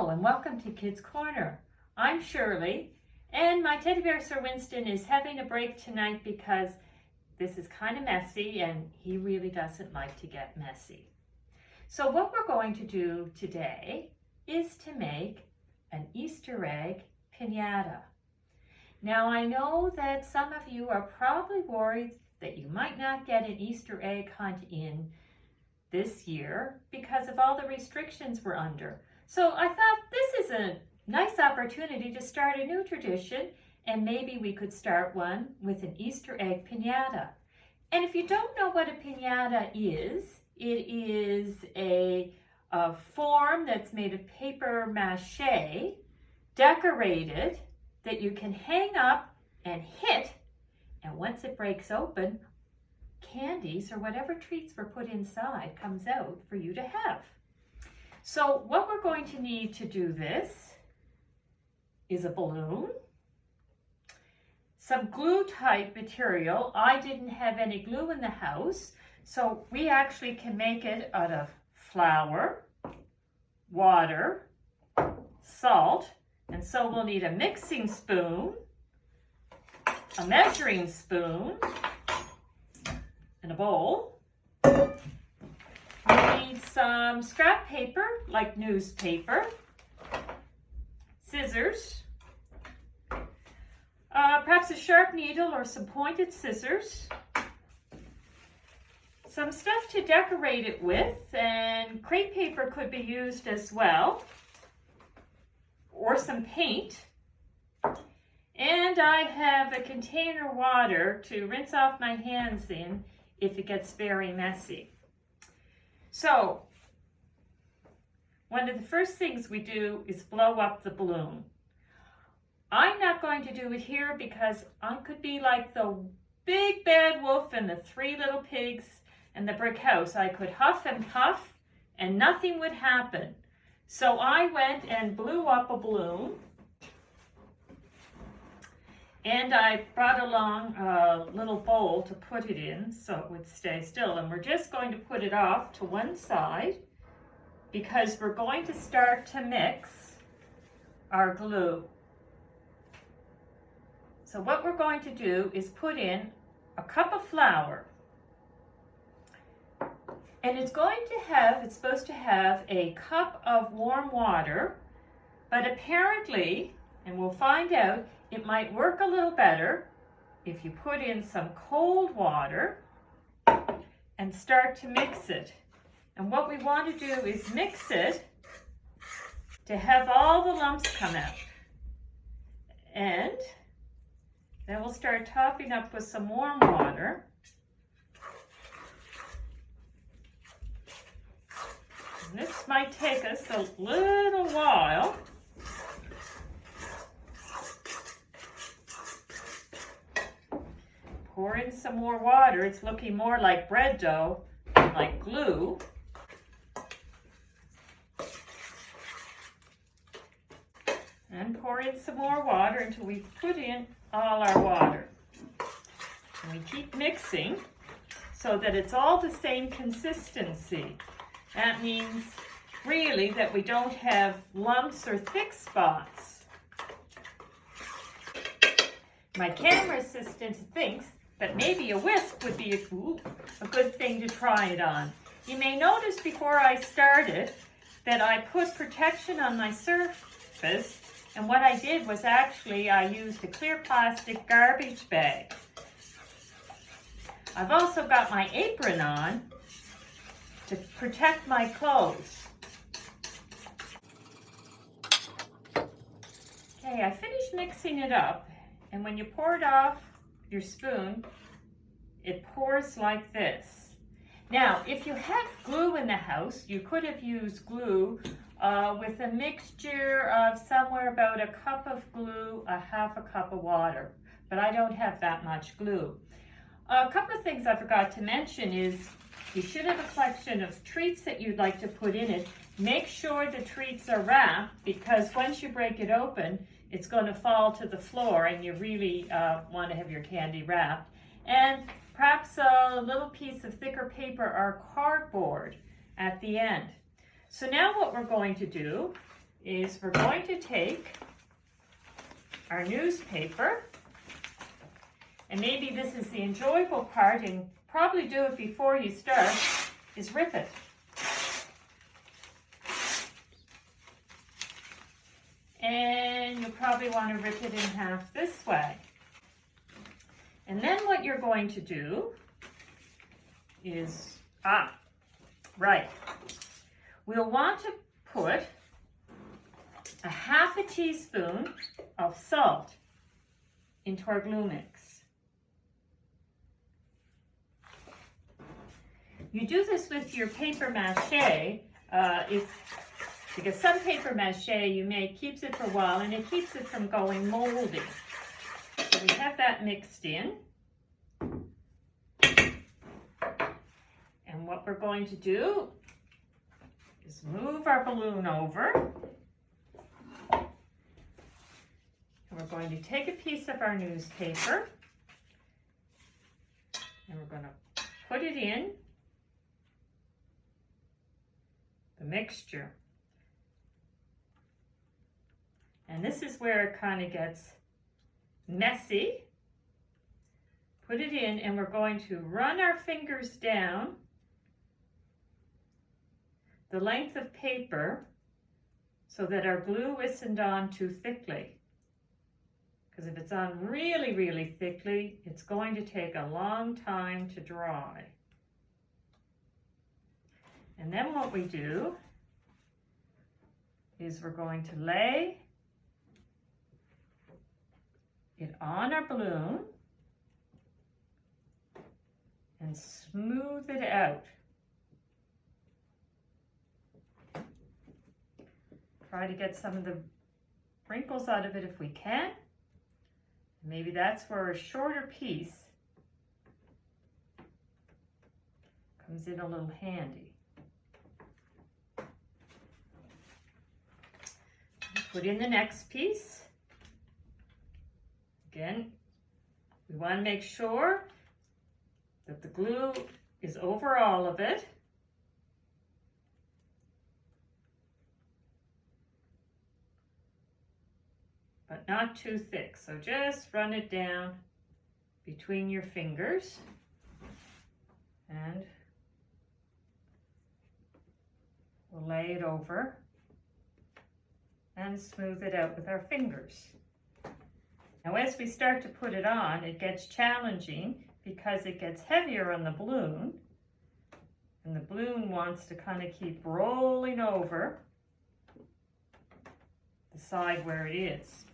Hello and welcome to Kids Corner. I'm Shirley and my teddy bear Sir Winston is having a break tonight because this is kind of messy and he really doesn't like to get messy. So what we're going to do today is to make an Easter egg pinata. Now I know that some of you are probably worried that you might not get an Easter egg hunt in this year because of all the restrictions we're under. So I thought this is a nice opportunity to start a new tradition, and maybe we could start one with an Easter egg pinata. And if you don't know what a pinata is, it is a form that's made of paper mache, decorated, that you can hang up and hit, and once it breaks open, candies or whatever treats were put inside comes out for you to have. So what we're going to need to do this is a balloon, some glue type material. I didn't have any glue in the house, so we actually can make it out of flour, water, salt, and so we'll need a mixing spoon, a measuring spoon, and a bowl. We need some scrap paper, like newspaper, scissors, perhaps a sharp needle or some pointed scissors, some stuff to decorate it with, and crepe paper could be used as well, or some paint. And I have a container of water to rinse off my hands in if it gets very messy. So, one of the first things we do is blow up the balloon. I'm not going to do it here because I could be like the big bad wolf and the three little pigs and the brick house. I could huff and puff and nothing would happen. So I went and blew up a balloon. And I brought along a little bowl to put it in so it would stay still. And we're just going to put it off to one side because we're going to start to mix our glue. So what we're going to do is put in a cup of flour. And it's supposed to have a cup of warm water, but apparently, and we'll find out, it might work a little better if you put in some cold water and start to mix it. And what we want to do is mix it to have all the lumps come out. And then we'll start topping up with some warm water. And this might take us a little while. Pour in some more water. It's looking more like bread dough than like glue. And pour in some more water until we put in all our water. And we keep mixing so that it's all the same consistency. That means really that we don't have lumps or thick spots. My camera assistant thinks that maybe a whisk would be a good thing to try it on. You may notice before I started that I put protection on my surface, and what I did was actually I used a clear plastic garbage bag. I've also got my apron on to protect my clothes. Okay, I finished mixing it up, and when you pour it off your spoon, it pours like this. Now, if you have glue in the house, you could have used glue with a mixture of somewhere about a cup of glue, a half a cup of water, but I don't have that much glue. A couple of things I forgot to mention is you should have a collection of treats that you'd like to put in it. Make sure the treats are wrapped because once you break it open, it's going to fall to the floor and you really want to have your candy wrapped. And perhaps a little piece of thicker paper or cardboard at the end. So now what we're going to do is we're going to take our newspaper, and maybe this is the enjoyable part, and probably do it before you start, is rip it. And you'll probably want to rip it in half this way. And then what you're going to do is, we'll want to put a half a teaspoon of salt into our glue mix. You do this with your paper mache, because some paper mache you make keeps it for a while and it keeps it from going moldy. So we have that mixed in. And what we're going to do is move our balloon over. And we're going to take a piece of our newspaper and we're going to put it in the mixture. And this is where it kind of gets messy. Put it in and we're going to run our fingers down the length of paper so that our glue isn't on too thickly. Because if it's on really, really thickly, it's going to take a long time to dry. And then what we do is we're going to lay it on our balloon and smooth it out. Try to get some of the wrinkles out of it if we can. Maybe that's where a shorter piece comes in a little handy. Put in the next piece. Again, we want to make sure that the glue is over all of it. But not too thick. So just run it down between your fingers and we'll lay it over and smooth it out with our fingers. Now as we start to put it on, it gets challenging because it gets heavier on the balloon, and the balloon wants to kind of keep rolling over the side where it is.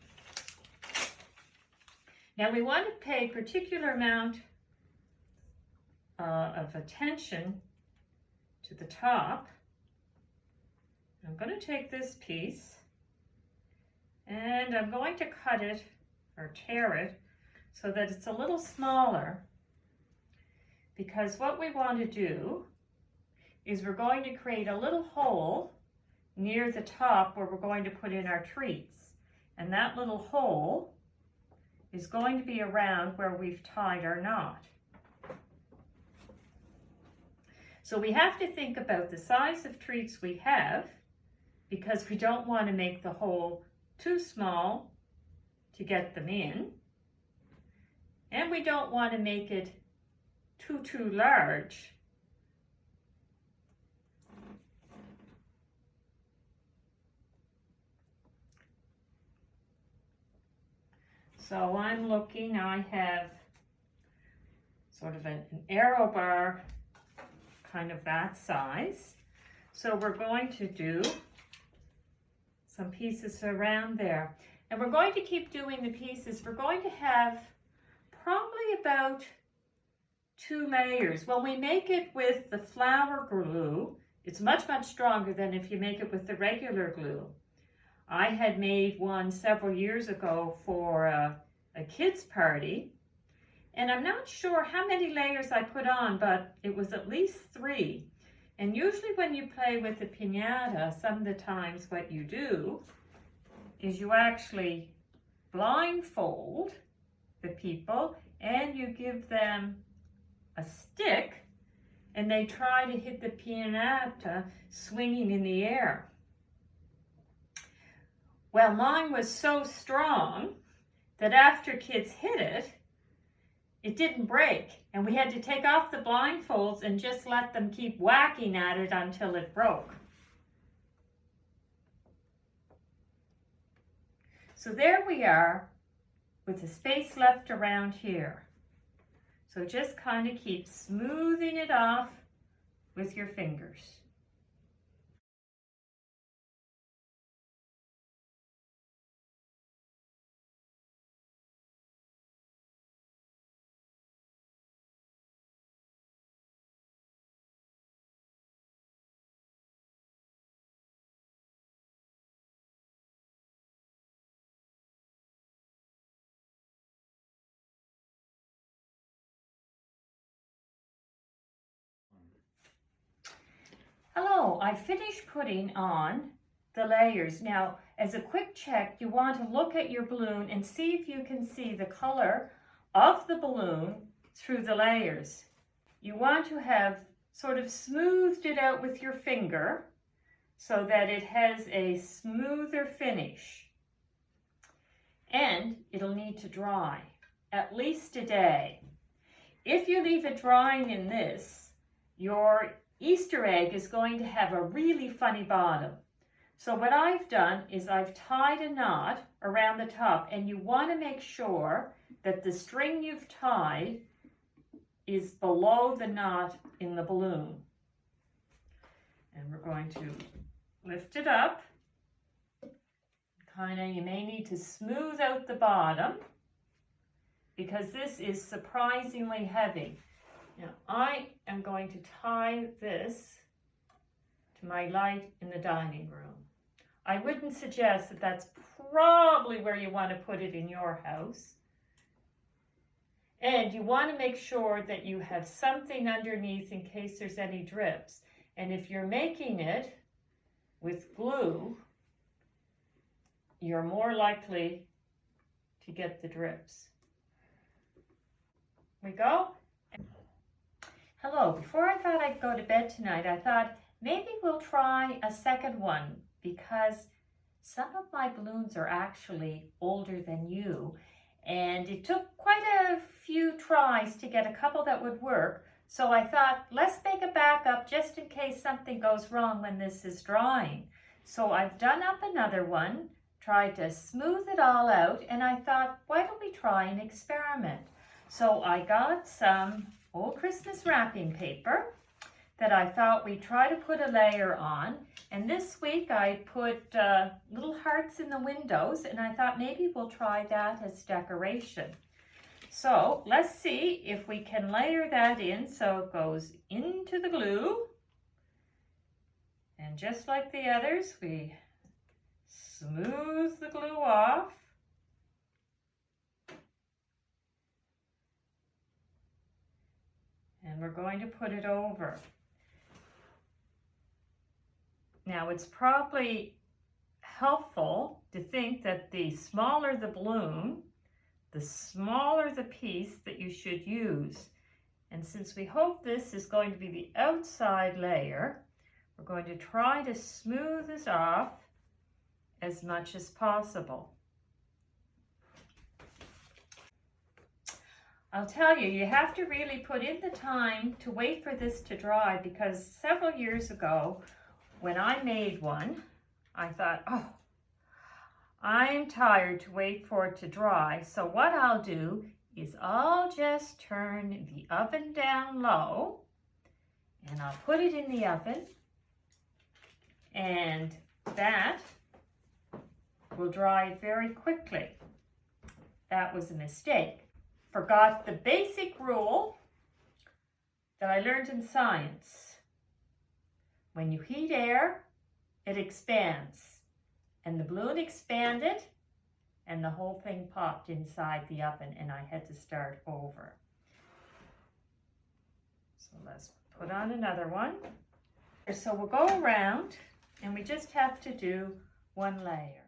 Now we want to pay a particular amount of attention to the top. I'm going to take this piece and I'm going to cut it or tear it so that it's a little smaller, because what we want to do is we're going to create a little hole near the top where we're going to put in our treats, and that little hole is going to be around where we've tied our knot. So we have to think about the size of treats we have, because we don't want to make the hole too small to get them in, and we don't want to make it too large. So I'm looking, I have sort of an arrow bar, kind of that size. So we're going to do some pieces around there. And we're going to keep doing the pieces. We're going to have probably about 2 layers. When we make it with the flour glue, it's much stronger than if you make it with the regular glue. I had made one several years ago for a kid's party, and I'm not sure how many layers I put on, but it was at least 3. And usually when you play with the pinata, some of the times what you do is you actually blindfold the people and you give them a stick and they try to hit the pinata swinging in the air. Well, mine was so strong that after kids hit it, it didn't break. And we had to take off the blindfolds and just let them keep whacking at it until it broke. So there we are with the space left around here. So just kind of keep smoothing it off with your fingers. Hello, I finished putting on the layers. Now, as a quick check, you want to look at your balloon and see if you can see the color of the balloon through the layers. You want to have sort of smoothed it out with your finger so that it has a smoother finish. And it'll need to dry at least a day. If you leave it drying in this, your Easter egg is going to have a really funny bottom. So what I've done is I've tied a knot around the top, and you want to make sure that the string you've tied is below the knot in the balloon. And we're going to lift it up. You may need to smooth out the bottom because this is surprisingly heavy. Now I am going to tie this to my light in the dining room. I wouldn't suggest that that's probably where you want to put it in your house. And you want to make sure that you have something underneath in case there's any drips. And if you're making it with glue, you're more likely to get the drips. We go. Hello, before I thought I'd go to bed tonight, I thought maybe we'll try a second one because some of my balloons are actually older than you, and it took quite a few tries to get a couple that would work. So I thought, let's make a backup just in case something goes wrong when this is drying. So I've done up another one, tried to smooth it all out, and I thought, why don't we try an experiment? So I got some old Christmas wrapping paper that I thought we'd try to put a layer on. And this week I put little hearts in the windows, and I thought maybe we'll try that as decoration. So let's see if we can layer that in so it goes into the glue. And just like the others, we smooth the glue off. And we're going to put it over. Now it's probably helpful to think that the smaller the balloon, the smaller the piece that you should use. And since we hope this is going to be the outside layer, we're going to try to smooth this off as much as possible. I'll tell you, you have to really put in the time to wait for this to dry, because several years ago when I made one, I thought, oh, I'm tired to wait for it to dry. So what I'll do is I'll just turn the oven down low and I'll put it in the oven, and that will dry very quickly. That was a mistake. Forgot the basic rule that I learned in science. When you heat air, it expands. And the balloon expanded, and the whole thing popped inside the oven, and I had to start over. So let's put on another one. So we'll go around, and we just have to do one layer.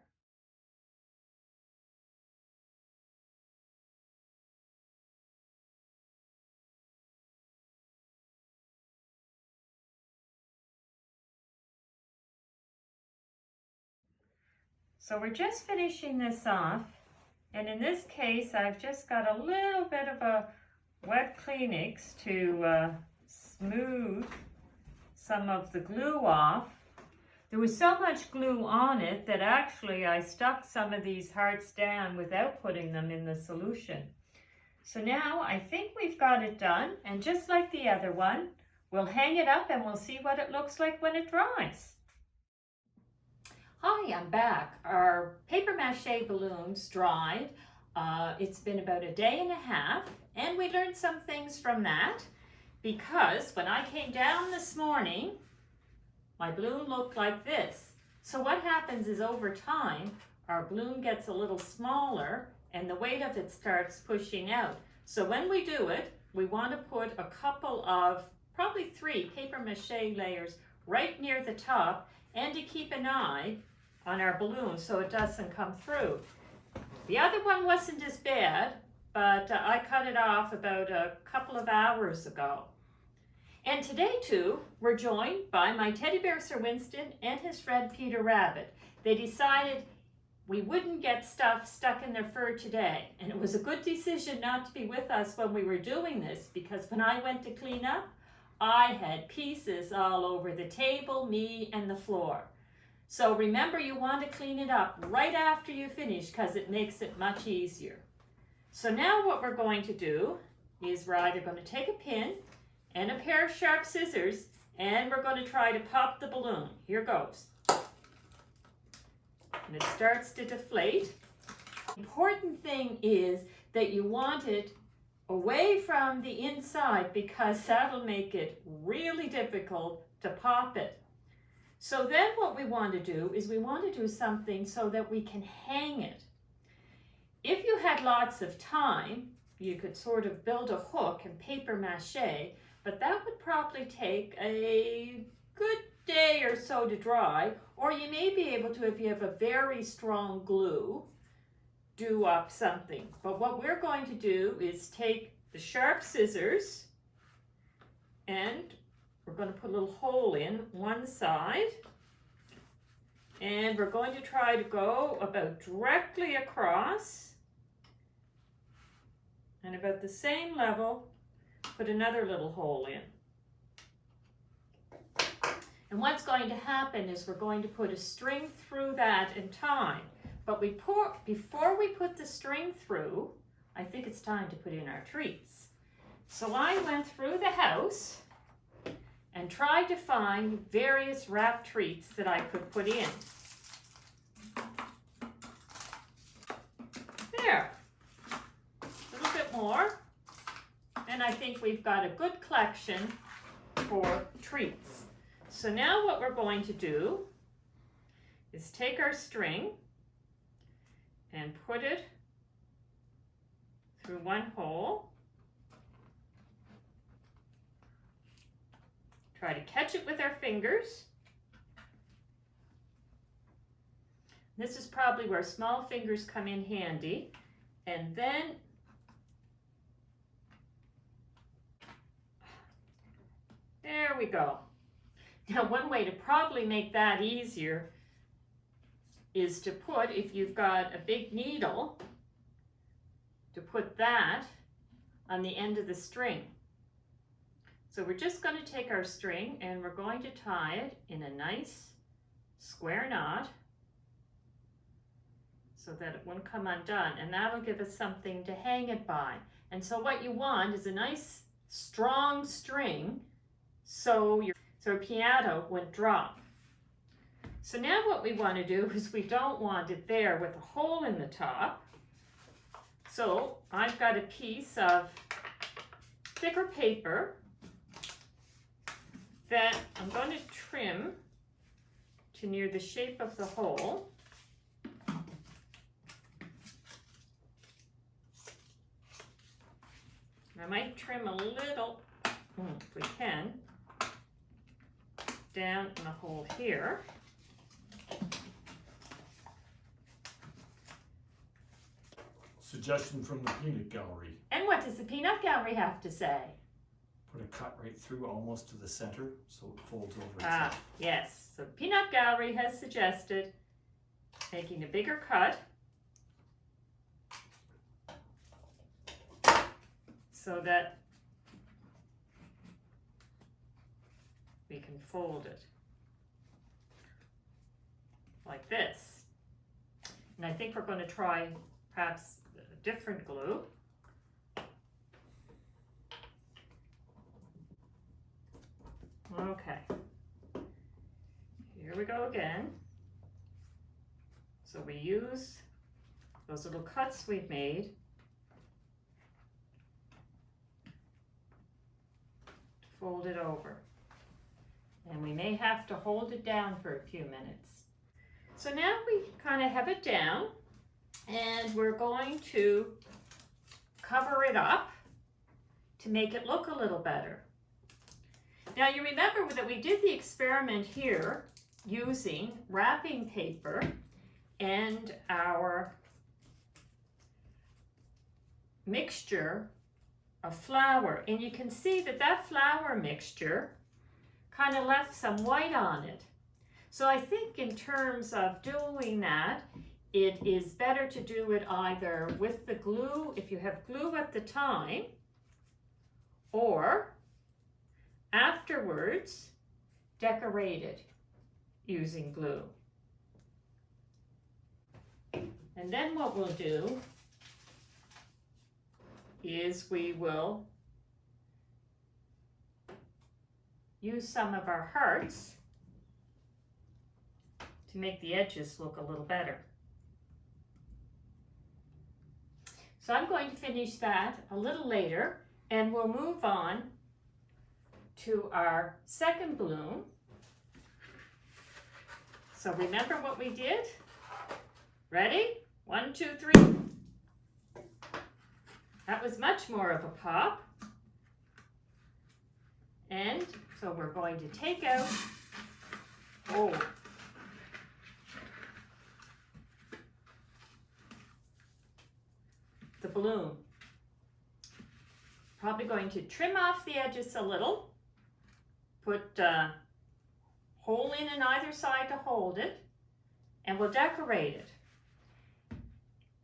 So we're just finishing this off, and in this case I've just got a little bit of a wet Kleenex to smooth some of the glue off. There was so much glue on it that actually I stuck some of these hearts down without putting them in the solution. So now I think we've got it done, and just like the other one, we'll hang it up and we'll see what it looks like when it dries. Hi, I'm back. Our paper mache balloons dried. It's been about a day and a half, and we learned some things from that, because when I came down this morning, my balloon looked like this. So what happens is over time, our balloon gets a little smaller and the weight of it starts pushing out. So when we do it, we want to put a couple of, probably 3 paper mache layers right near the top, and to keep an eye on our balloon so it doesn't come through. The other one wasn't as bad, but I cut it off about a couple of hours ago. And today too, we're joined by my teddy bear Sir Winston and his friend Peter Rabbit. They decided we wouldn't get stuff stuck in their fur today. And it was a good decision not to be with us when we were doing this, because when I went to clean up, I had pieces all over the table, me, and the floor. So remember, you want to clean it up right after you finish because it makes it much easier. So now what we're going to do is we're either going to take a pin and a pair of sharp scissors, and we're going to try to pop the balloon. Here goes. And it starts to deflate. The important thing is that you want it away from the inside, because that'll make it really difficult to pop it. So then what we want to do is we want to do something so that we can hang it. If you had lots of time, you could sort of build a hook and paper mache, but that would probably take a good day or so to dry, or you may be able to, if you have a very strong glue, do up something. But what we're going to do is take the sharp scissors, and we're going to put a little hole in one side, and we're going to try to go about directly across, and about the same level, put another little hole in. And what's going to happen is we're going to put a string through that in time. But before we put the string through, I think it's time to put in our treats. So I went through the house and tried to find various wrap treats that I could put in. There, a little bit more. And I think we've got a good collection for treats. So now what we're going to do is take our string and put it through one hole. Try to catch it with our fingers. This is probably where small fingers come in handy. And then there we go. Now, one way to probably make that easier is to put, if you've got a big needle, to put that on the end of the string. So we're just going to take our string and we're going to tie it in a nice square knot so that it won't come undone, and that'll give us something to hang it by. And so what you want is a nice strong string so your pinata wouldn't drop. So now what we want to do is we don't want it there with a hole in the top. So I've got a piece of thicker paper that I'm going to trim to near the shape of the hole. I might trim a little, if we can, down in the hole here. Suggestion from the peanut gallery. And what does the peanut gallery have to say? Put a cut right through almost to the center so it folds over itself. Yes. So peanut gallery has suggested making a bigger cut so that we can fold it like this. And I think we're going to try perhaps a different glue. Okay, here we go again. So we use those little cuts we've made to fold it over. And we may have to hold it down for a few minutes. So now we kind of have it down, and we're going to cover it up to make it look a little better. Now you remember that we did the experiment here using wrapping paper and our mixture of flour. And you can see that that flour mixture kind of left some white on it. So I think in terms of doing that, it is better to do it either with the glue, if you have glue at the time, or afterwards decorate it using glue. And then what we'll do is we will use some of our hearts to make the edges look a little better. So I'm going to finish that a little later, and we'll move on to our second balloon. So remember what we did? Ready? 1, 2, 3. That was much more of a pop. And so we're going to take out, the balloon. Probably going to trim off the edges a little, put a hole in either side to hold it, and we'll decorate it.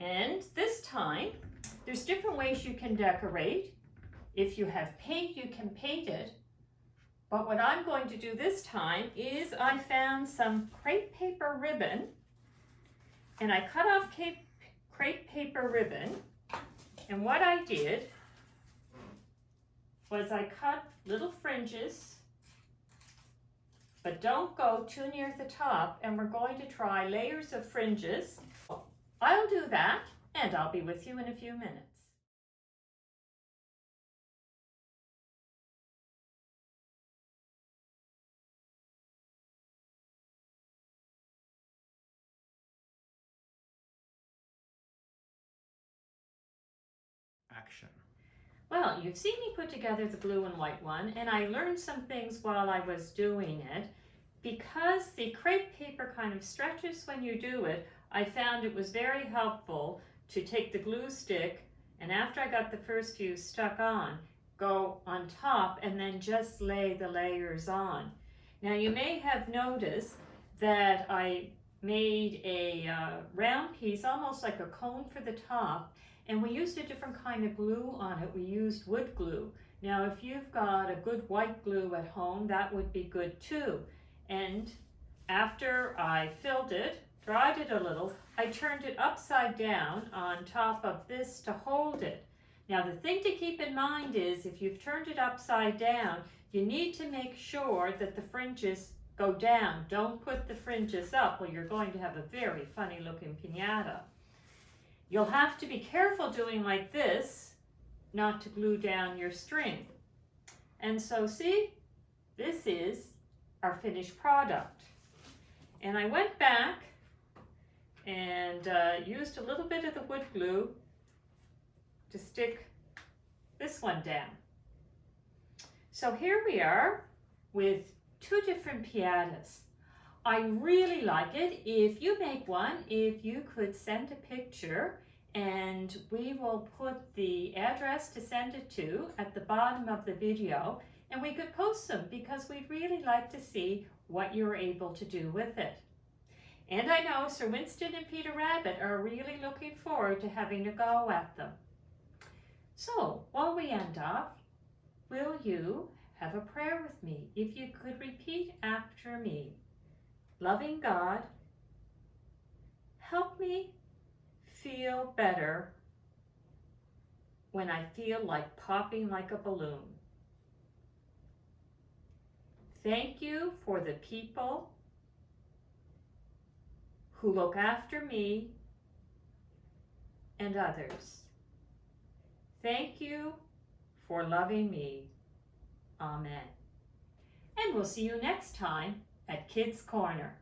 And this time, there's different ways you can decorate. If you have paint, you can paint it. But what I'm going to do this time is I found some crepe paper ribbon, and I cut off crepe paper ribbon, and what I did was I cut little fringes, but don't go too near the top, and we're going to try layers of fringes. I'll do that, and I'll be with you in a few minutes. Action. Well, you've seen me put together the blue and white one, and I learned some things while I was doing it. Because the crepe paper kind of stretches when you do it, I found it was very helpful to take the glue stick, and after I got the first few stuck on, go on top and then just lay the layers on. Now you may have noticed that I made a round piece, almost like a cone for the top, and we used a different kind of glue on it. We used wood glue. Now if you've got a good white glue at home, that would be good too. And after I filled it, dried it a little, I turned it upside down on top of this to hold it. Now the thing to keep in mind is if you've turned it upside down, you need to make sure that the fringes go down. Don't put the fringes up, or you're going to have a very funny looking piñata. You'll have to be careful doing like this not to glue down your string. And so see, this is our finished product. And I went back and used a little bit of the wood glue to stick this one down. So here we are with two different piñatas. I really like it. If you make one, if you could send a picture, and we will put the address to send it to at the bottom of the video, and we could post them because we'd really like to see what you're able to do with it. And I know Sir Winston and Peter Rabbit are really looking forward to having to go at them. So, while we end off, will you have a prayer with me? If you could repeat after me. Loving God, help me feel better when I feel like popping like a balloon. Thank you for the people who look after me and others. Thank you for loving me. Amen. And we'll see you next time at Kids Corner.